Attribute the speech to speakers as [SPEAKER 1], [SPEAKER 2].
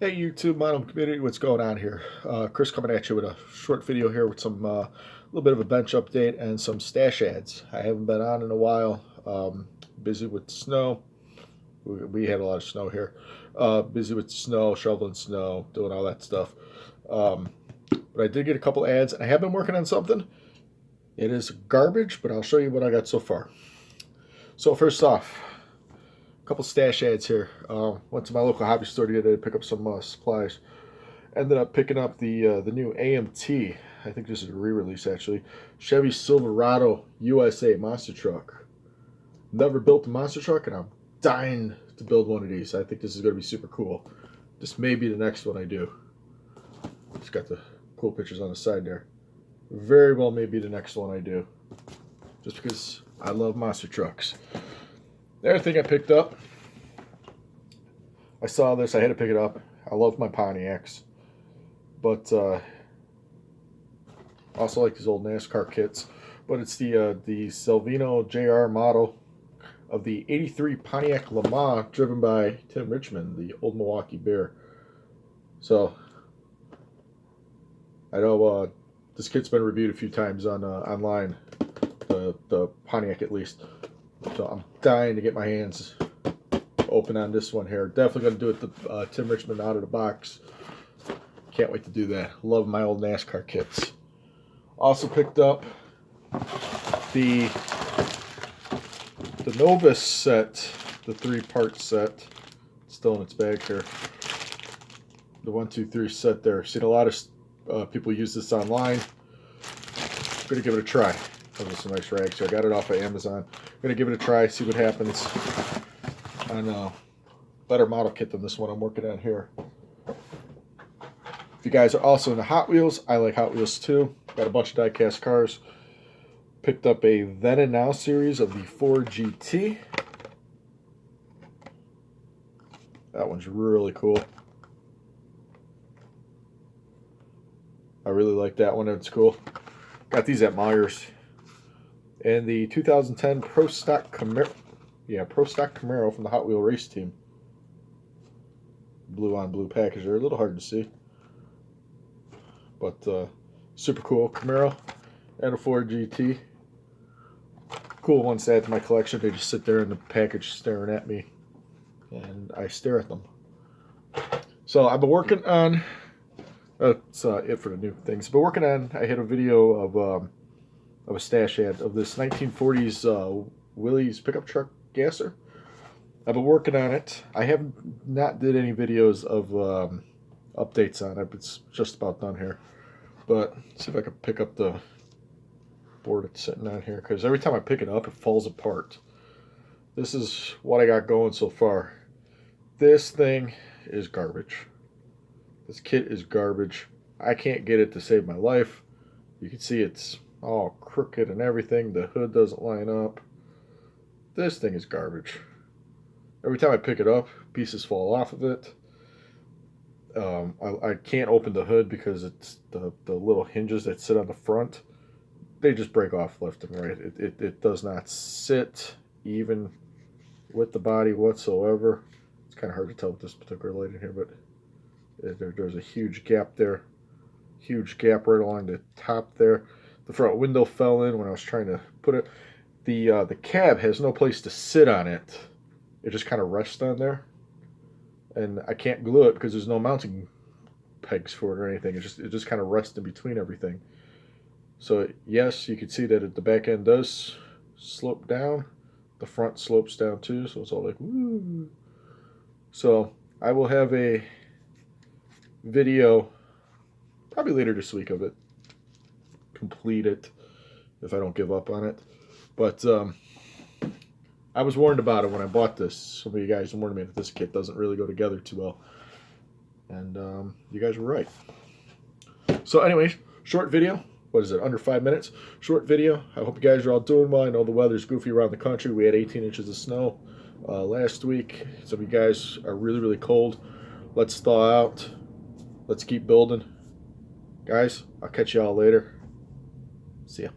[SPEAKER 1] Hey YouTube model community, what's going on here? Chris coming at you with a short video here with some little bit of a bench update and some stash ads. I haven't been on in a while. Busy with snow. We had a lot of snow here. Busy with snow, shoveling snow, doing all that stuff. But I did get a couple ads, and I have been working on something. It is garbage, but I'll show you what I got so far. So first off, couple stash ads here. Went to my local hobby store today to pick up some supplies. Ended up picking up the new AMT. I think this is a re-release actually. Chevy Silverado USA monster truck. Never built a monster truck, and I'm dying to build one of these. I think this is going to be super cool. This may be the next one I do. It's got the cool pictures on the side there. Very well may be the next one I do. Just because I love monster trucks. The other thing I picked up, I saw this, I had to pick it up. I love my Pontiacs, but also like these old NASCAR kits. But it's the Salvino JR model of the '83 Pontiac Le Mans, driven by Tim Richmond, the old Milwaukee Bear. So I know this kit's been reviewed a few times on online, the Pontiac at least. So I'm dying to get my hands open on this one here. Definitely going to do it the Tim Richmond out of the box. Can't wait to do that. Love my old NASCAR kits. Also picked up the Novus set, the 3-part set. It's still in its bag here. The 1, 2, 3 set there. Seen a lot of people use this online. I'm going to give it a try. Those are some nice rags here. I got it off of Amazon. I'm going to give it a try, see what happens on a better model kit than this one I'm working on here. If you guys are also into Hot Wheels, I like Hot Wheels too. Got a bunch of die-cast cars. Picked up a Then and Now series of the Ford GT. That one's really cool. I really like that one. It's cool. Got these at Myers. And the 2010 Pro Stock Camaro. Yeah, Pro Stock Camaro from the Hot Wheel race team. Blue on blue package. They're a little hard to see. But super cool Camaro and a Ford GT. Cool ones to add to my collection. They just sit there in the package staring at me. And I stare at them. So I've been working on... That's it for the new things. I've been working on... I had a video of a stash ad of this 1940s Willy's pickup truck gasser. I've been working on it. I haven't not did any videos of updates on it. It's just about done here. But let's see if I can pick up the board it's sitting on here, because every time I pick it up it falls apart. This is what I got going so far. This thing is garbage. This kit is garbage. I can't get it to save my life. You can see it's all crooked and everything. The hood doesn't line up. This thing is garbage. Every time I pick it up, pieces fall off of it. I can't open the hood because it's the little hinges that sit on the front. They just break off left and right. It does not sit even with the body whatsoever. It's kind of hard to tell with this particular light in here, but there's a huge gap there. Huge gap right along the top there. The front window fell in when I was trying to put it. The cab has no place to sit on it. It just kind of rests on there. And I can't glue it because there's no mounting pegs for it or anything. It just kind of rests in between everything. So yes, you can see that the back end does slope down. The front slopes down too, so it's all like woo. So I will have a video probably later this week of it. Complete it if I don't give up on it. But I was warned about it when I bought this. Some of you guys warned me that this kit doesn't really go together too well. And you guys were right. So anyways, short video. What is it, under 5 minutes? Short video. I hope you guys are all doing well. I know the weather's goofy around the country. We had 18 inches of snow last week. Some of you guys are really, really cold. Let's thaw out. Let's keep building. Guys, I'll catch you all later. See ya.